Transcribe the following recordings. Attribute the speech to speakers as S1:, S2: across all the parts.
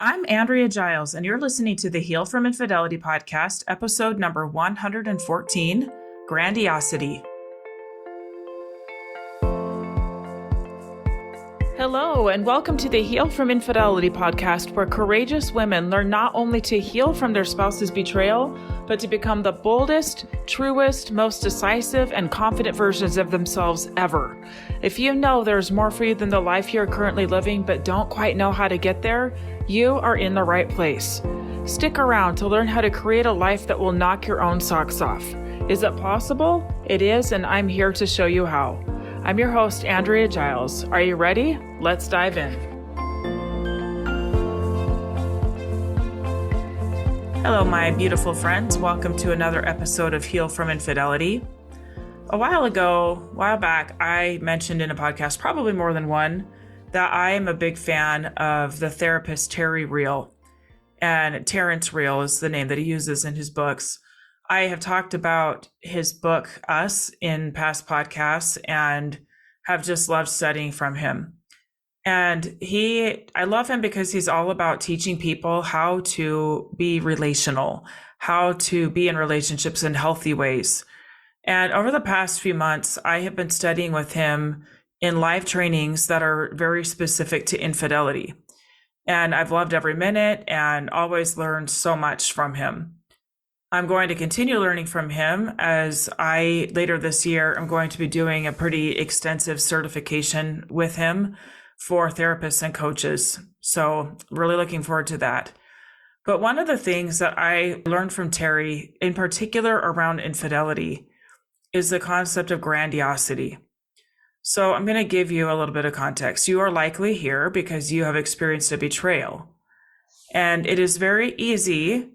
S1: I'm Andrea Giles, and you're listening to the Heal from Infidelity podcast, episode number 114, Grandiosity. Hello, and welcome to the Heal from Infidelity podcast, where courageous women learn not only to heal from their spouse's betrayal, but to become the boldest, truest, most decisive, and confident versions of themselves ever. If you know there's more for you than the life you're currently living, but don't quite know how to get there, you are in the right place. Stick around to learn how to create a life that will knock your own socks off. Is it possible? It is, and I'm here to show you how. I'm your host, Andrea Giles. Are you ready? Let's dive in. Hello, my beautiful friends. Welcome to another episode of Heal from Infidelity. A while back, I mentioned in a podcast, probably more than one, that I am a big fan of the therapist Terry Real. And Terrence Real is the name that he uses in his books. I have talked about his book, Us, in past podcasts and have just loved studying from him. And I love him because he's all about teaching people how to be relational, how to be in relationships in healthy ways. And over the past few months, I have been studying with him in live trainings that are very specific to infidelity. And I've loved every minute and always learned so much from him. I'm going to continue learning from him as later this year, I'm going to be doing a pretty extensive certification with him for therapists and coaches. So really looking forward to that. But one of the things that I learned from Terry, in particular around infidelity, is the concept of grandiosity. So I'm going to give you a little bit of context. You are likely here because you have experienced a betrayal. And it is very easy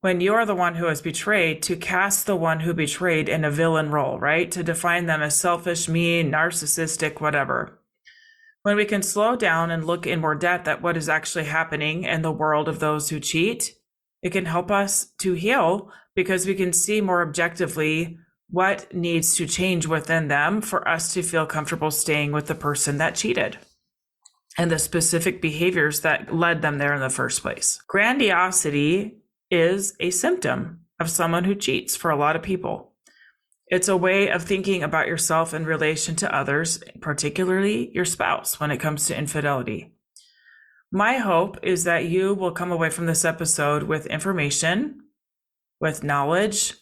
S1: when you are the one who has betrayed to cast the one who betrayed in a villain role, right? To define them as selfish, mean, narcissistic, whatever. When we can slow down and look in more depth at what is actually happening in the world of those who cheat, it can help us to heal because we can see more objectively what needs to change within them for us to feel comfortable staying with the person that cheated and the specific behaviors that led them there in the first place. Grandiosity is a symptom of someone who cheats for a lot of people. It's a way of thinking about yourself in relation to others, particularly your spouse, when it comes to infidelity. My hope is that you will come away from this episode with information, with knowledge,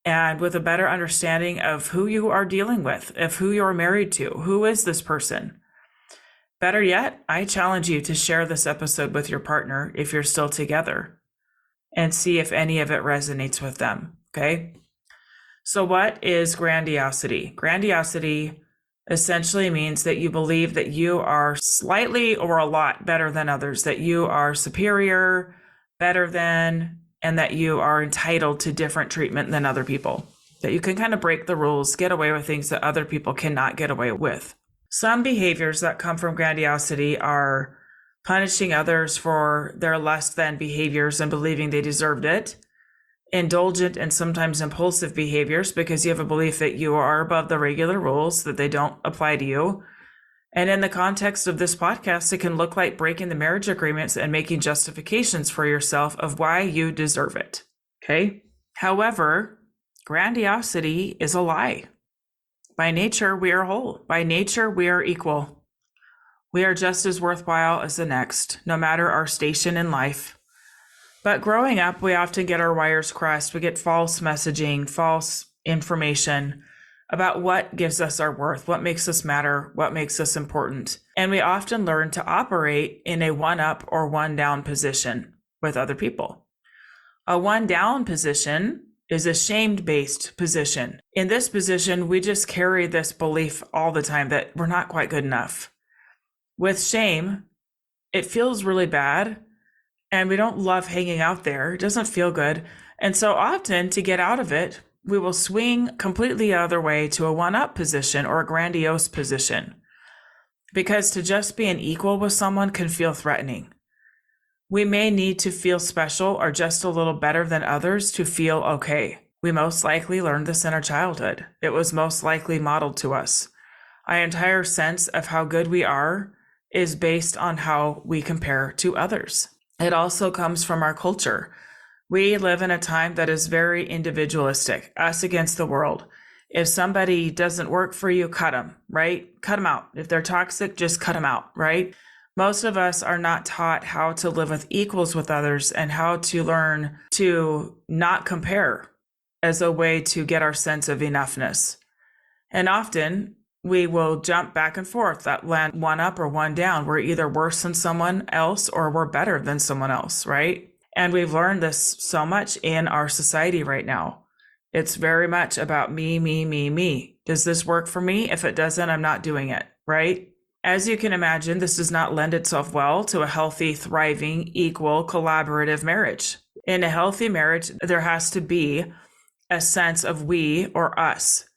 S1: and with a better understanding of who you are dealing with, of who you're married to. Who is this person? Better yet, I challenge you to share this episode with your partner if you're still together, and see if any of it resonates with them, okay? So what is grandiosity? Grandiosity essentially means that you believe that you are slightly or a lot better than others, that you are superior, better than, and that you are entitled to different treatment than other people, that you can kind of break the rules, get away with things that other people cannot get away with. Some behaviors that come from grandiosity are punishing others for their less than behaviors and believing they deserved it, indulgent and sometimes impulsive behaviors because you have a belief that you are above the regular rules, that they don't apply to you. And in the context of this podcast, it can look like breaking the marriage agreements and making justifications for yourself of why you deserve it, okay? However, grandiosity is a lie. By nature, we are whole. By nature, we are equal. We are just as worthwhile as the next, no matter our station in life. But growing up, we often get our wires crossed. We get false messaging, false information about what gives us our worth, what makes us matter, what makes us important. And we often learn to operate in a one-up or one-down position with other people. A one-down position is a shame-based position. In this position, we just carry this belief all the time that we're not quite good enough. With shame, it feels really bad, and we don't love hanging out there. It doesn't feel good. And so often, to get out of it, we will swing completely the other way to a one-up position or a grandiose position. Because to just be an equal with someone can feel threatening. We may need to feel special or just a little better than others to feel okay. We most likely learned this in our childhood. It was most likely modeled to us. Our entire sense of how good we are is based on how we compare to others. It also comes from our culture. We live in a time that is very individualistic, us against the world. If somebody doesn't work for you, cut them, right? Cut them out. If they're toxic, just cut them out, right? Most of us are not taught how to live with equals with others and how to learn to not compare as a way to get our sense of enoughness. And often we will jump back and forth, that land one up or one down. We're either worse than someone else or we're better than someone else, right? And we've learned this so much in our society right now. It's very much about me, me, me, me. Does this work for me? If it doesn't, I'm not doing it, right? As you can imagine, this does not lend itself well to a healthy, thriving, equal, collaborative marriage. In a healthy marriage, there has to be a sense of we or us.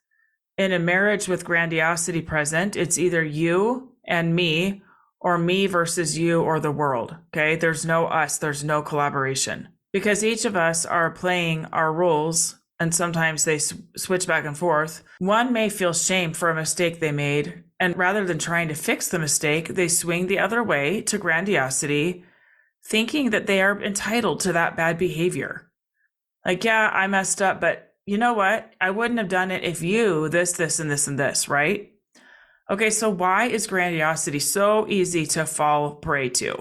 S1: In a marriage with grandiosity present, it's either you and me or me versus you or the world. Okay. There's no us. There's no collaboration because each of us are playing our roles and sometimes they switch back and forth. One may feel shame for a mistake they made. And rather than trying to fix the mistake, they swing the other way to grandiosity, thinking that they are entitled to that bad behavior. Like, yeah, I messed up, but you know what? I wouldn't have done it if you this, this, and this, and this, right? Okay, so why is grandiosity so easy to fall prey to?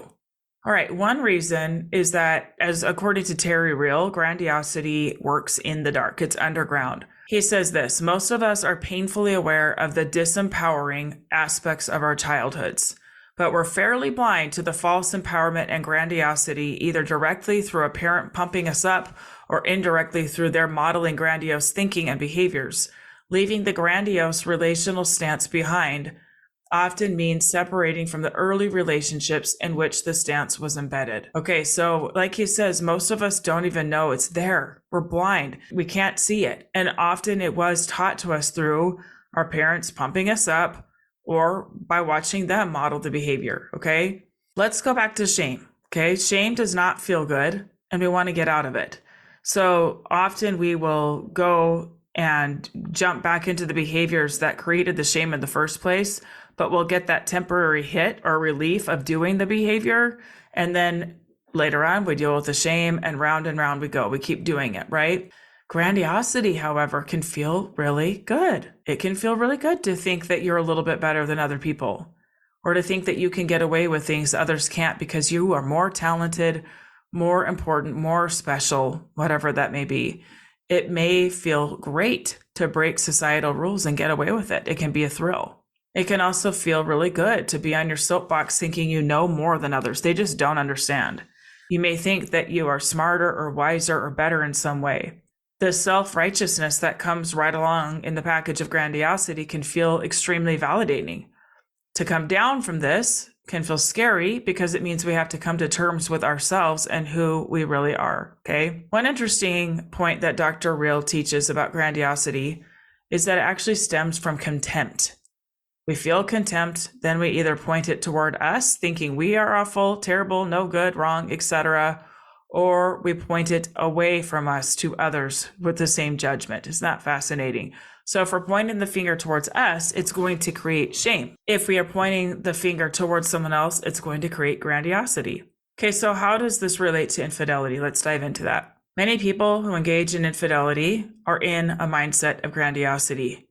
S1: All right, one reason is that, as according to Terry Real, grandiosity works in the dark. It's underground. He says this: most of us are painfully aware of the disempowering aspects of our childhoods, but we're fairly blind to the false empowerment and grandiosity, either directly through a parent pumping us up or indirectly through their modeling grandiose thinking and behaviors. Leaving the grandiose relational stance behind often means separating from the early relationships in which the stance was embedded. Okay, so like he says, most of us don't even know it's there. We're blind. We can't see it. And often it was taught to us through our parents pumping us up or by watching them model the behavior. Okay, let's go back to shame. Okay, shame does not feel good and we want to get out of it. So often we will go and jump back into the behaviors that created the shame in the first place, but we'll get that temporary hit or relief of doing the behavior. And then later on, we deal with the shame and round we go. We keep doing it, right? Grandiosity, however, can feel really good. It can feel really good to think that you're a little bit better than other people, or to think that you can get away with things others can't because you are more talented, more important, more special, whatever that may be. It may feel great to break societal rules and get away with it. It can be a thrill. It can also feel really good to be on your soapbox thinking you know more than others. They just don't understand. You may think that you are smarter or wiser or better in some way. The self-righteousness that comes right along in the package of grandiosity can feel extremely validating. To come down from this can feel scary because it means we have to come to terms with ourselves and who we really are, okay? One interesting point that Dr. Real teaches about grandiosity is that it actually stems from contempt. We feel contempt, then we either point it toward us, thinking we are awful, terrible, no good, wrong, etc., or we point it away from us to others with the same judgment. Isn't that fascinating? So if we're pointing the finger towards us, it's going to create shame. If we are pointing the finger towards someone else, it's going to create grandiosity. Okay, so how does this relate to infidelity? Let's dive into that. Many people who engage in infidelity are in a mindset of grandiosity.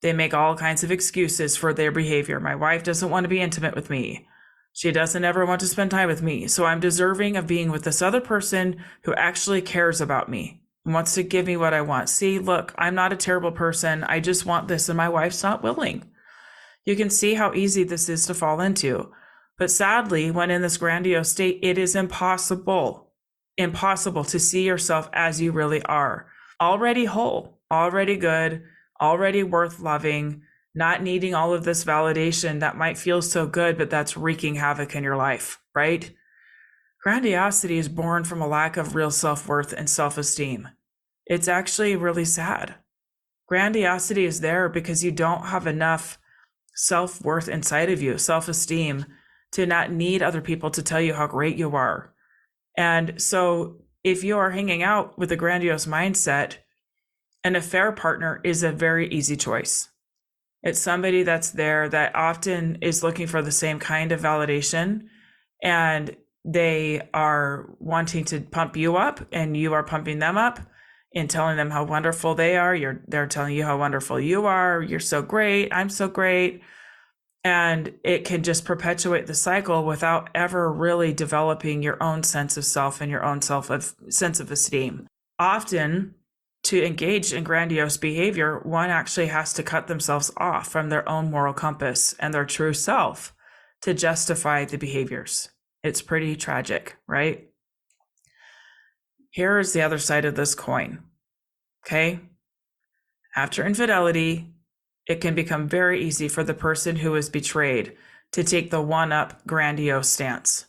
S1: They make all kinds of excuses for their behavior. My wife doesn't want to be intimate with me. She doesn't ever want to spend time with me. So I'm deserving of being with this other person who actually cares about me and wants to give me what I want. See, look, I'm not a terrible person. I just want this and my wife's not willing. You can see how easy this is to fall into. But sadly, when in this grandiose state, it is impossible to see yourself as you really are. Already whole, already good, already worth loving, not needing all of this validation that might feel so good, but that's wreaking havoc in your life, right? Grandiosity is born from a lack of real self-worth and self-esteem. It's actually really sad. Grandiosity is there because you don't have enough self-worth inside of you, self-esteem, to not need other people to tell you how great you are. And so if you are hanging out with a grandiose mindset, an affair partner is a very easy choice. It's somebody that's there that often is looking for the same kind of validation, and they are wanting to pump you up, and you are pumping them up and telling them how wonderful they are. They're telling you how wonderful you are. You're so great. I'm so great. And it can just perpetuate the cycle without ever really developing your own sense of self and your own sense of esteem. Often, to engage in grandiose behavior, one actually has to cut themselves off from their own moral compass and their true self to justify the behaviors. It's pretty tragic, right? Here is the other side of this coin. Okay? After infidelity, it can become very easy for the person who is betrayed to take the one-up grandiose stance.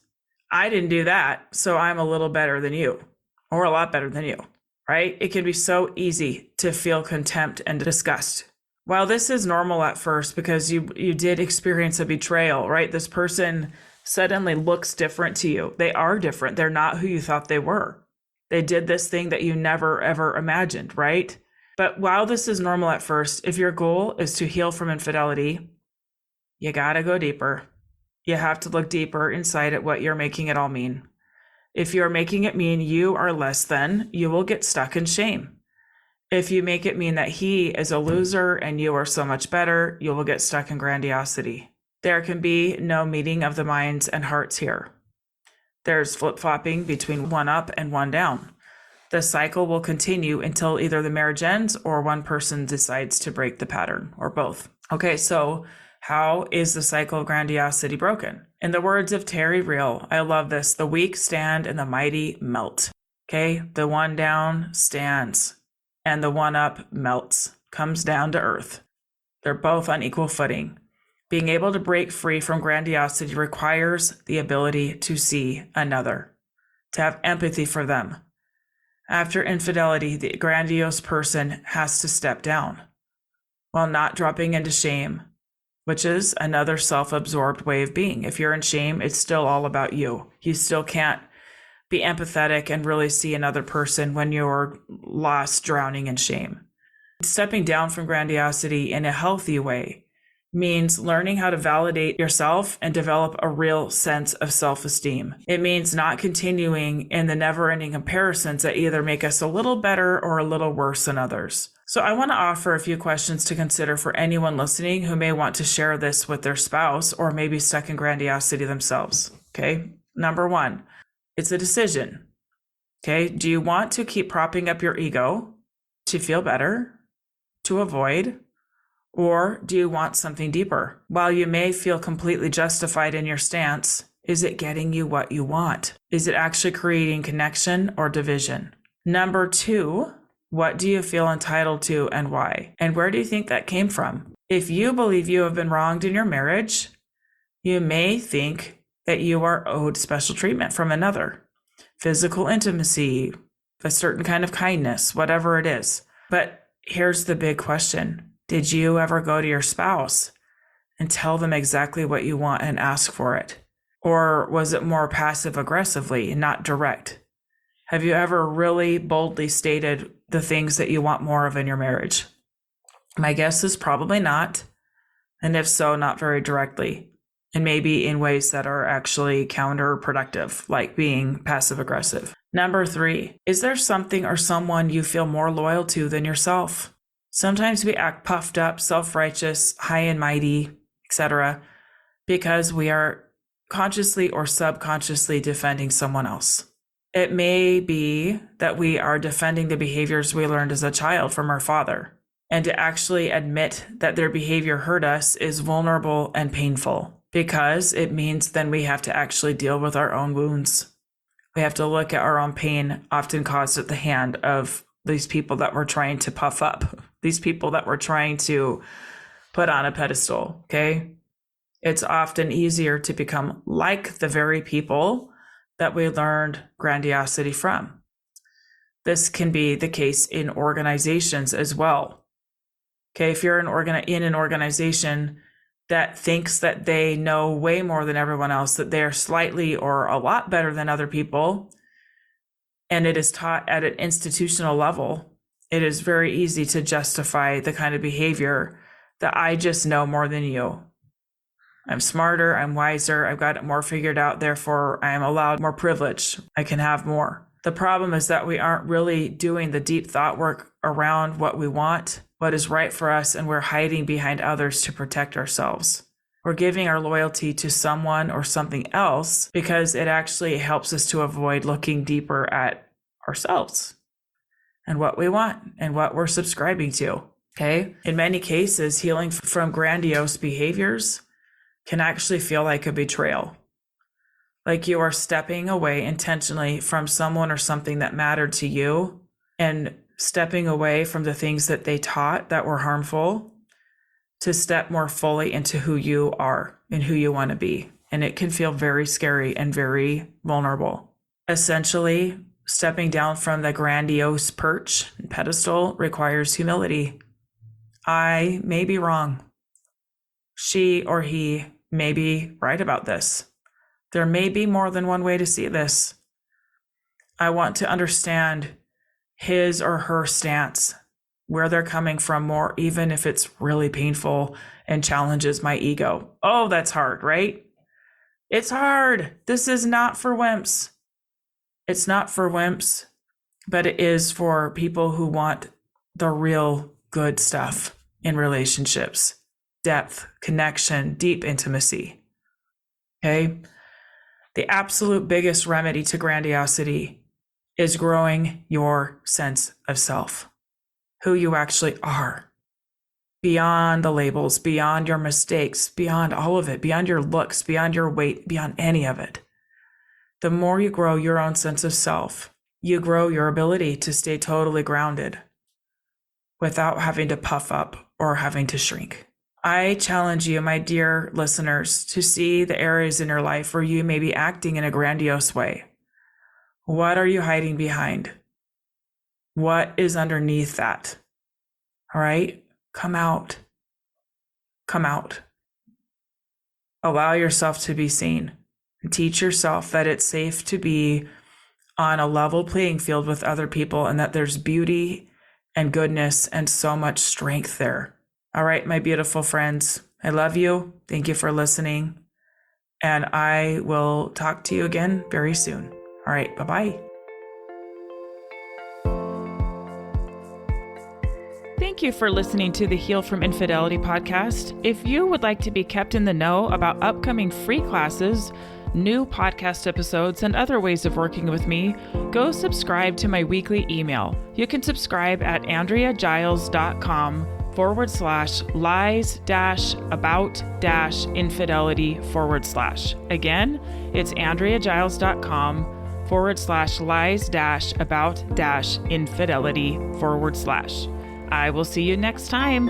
S1: I didn't do that, so I'm a little better than you, or a lot better than you, right? It can be so easy to feel contempt and disgust. While this is normal at first because you did experience a betrayal, right? This person suddenly looks different to you. They are different. They're not who you thought they were. They did this thing that you never, ever imagined, right? But while this is normal at first, if your goal is to heal from infidelity, you gotta go deeper. You have to look deeper inside at what you're making it all mean. If you're making it mean you are less than, you will get stuck in shame. If you make it mean that he is a loser and you are so much better, you will get stuck in grandiosity. There can be no meeting of the minds and hearts here. There's flip-flopping between one up and one down. The cycle will continue until either the marriage ends or one person decides to break the pattern, or both. Okay, so how is the cycle of grandiosity broken? In the words of Terry Real, I love this, the weak stand and the mighty melt. Okay, the one down stands and the one up melts, comes down to earth. They're both on equal footing. Being able to break free from grandiosity requires the ability to see another, to have empathy for them. After infidelity, the grandiose person has to step down while not dropping into shame, which is another self-absorbed way of being. If you're in shame, it's still all about you. You still can't be empathetic and really see another person when you're lost, drowning in shame. Stepping down from grandiosity in a healthy way means learning how to validate yourself and develop a real sense of self-esteem. It means not continuing in the never-ending comparisons that either make us a little better or a little worse than others. So I want to offer a few questions to consider for anyone listening who may want to share this with their spouse or maybe stuck in grandiosity themselves. Okay. Number one, it's a decision. Okay. Do you want to keep propping up your ego to feel better, to avoid, or do you want something deeper? While you may feel completely justified in your stance, is it getting you what you want? Is it actually creating connection or division? Number two, what do you feel entitled to and why? And where do you think that came from? If you believe you have been wronged in your marriage, you may think that you are owed special treatment from another, physical intimacy, a certain kind of kindness, whatever it is. But here's the big question. Did you ever go to your spouse and tell them exactly what you want and ask for it? Or was it more passive aggressively, not direct? Have you ever really boldly stated the things that you want more of in your marriage? My guess is probably not. And if so, not very directly. And maybe in ways that are actually counterproductive, like being passive aggressive. Number three, is there something or someone you feel more loyal to than yourself? Sometimes we act puffed up, self-righteous, high and mighty, etc., because we are consciously or subconsciously defending someone else. It may be that we are defending the behaviors we learned as a child from our father, and to actually admit that their behavior hurt us is vulnerable and painful, because it means then we have to actually deal with our own wounds. We have to look at our own pain, often caused at the hand of these people that we're trying to puff up, these people that we're trying to put on a pedestal, okay? It's often easier to become like the very people that we learned grandiosity from. This can be the case in organizations as well. Okay, if you're in an organization that thinks that they know way more than everyone else, that they're slightly or a lot better than other people, and it is taught at an institutional level, it is very easy to justify the kind of behavior that I just know more than you. I'm smarter, I'm wiser, I've got it more figured out, therefore I am allowed more privilege. I can have more. The problem is that we aren't really doing the deep thought work around what we want, what is right for us, and we're hiding behind others to protect ourselves. We're giving our loyalty to someone or something else because it actually helps us to avoid looking deeper at ourselves and what we want and what we're subscribing to. Okay. In many cases, healing from grandiose behaviors can actually feel like a betrayal. Like you are stepping away intentionally from someone or something that mattered to you and stepping away from the things that they taught that were harmful to step more fully into who you are and who you want to be. And it can feel very scary and very vulnerable. Essentially, stepping down from the grandiose perch and pedestal requires humility. I may be wrong. She or he may be right about this. There may be more than one way to see this. I want to understand his or her stance, where they're coming from more, even if it's really painful and challenges my ego. Oh, that's hard, right? It's hard. This is not for wimps. It's not for wimps, but it is for people who want the real good stuff in relationships. Depth, connection, deep intimacy. Okay? The absolute biggest remedy to grandiosity is growing your sense of self, who you actually are, beyond the labels, beyond your mistakes, beyond all of it, beyond your looks, beyond your weight, beyond any of it. The more you grow your own sense of self, you grow your ability to stay totally grounded without having to puff up or having to shrink. I challenge you, my dear listeners, to see the areas in your life where you may be acting in a grandiose way. What are you hiding behind? What is underneath that? All right, come out. Come out. Allow yourself to be seen. And teach yourself that it's safe to be on a level playing field with other people and that there's beauty and goodness and so much strength there. All right, my beautiful friends, I love you. Thank you for listening. And I will talk to you again very soon. All right, bye-bye. Thank you for listening to the Heal from Infidelity podcast. If you would like to be kept in the know about upcoming free classes, new podcast episodes, and other ways of working with me, go subscribe to my weekly email. You can subscribe at AndreaGiles.com/lies-about-infidelity/. Again, it's AndreaGiles.com/lies-about-infidelity/. I will see you next time.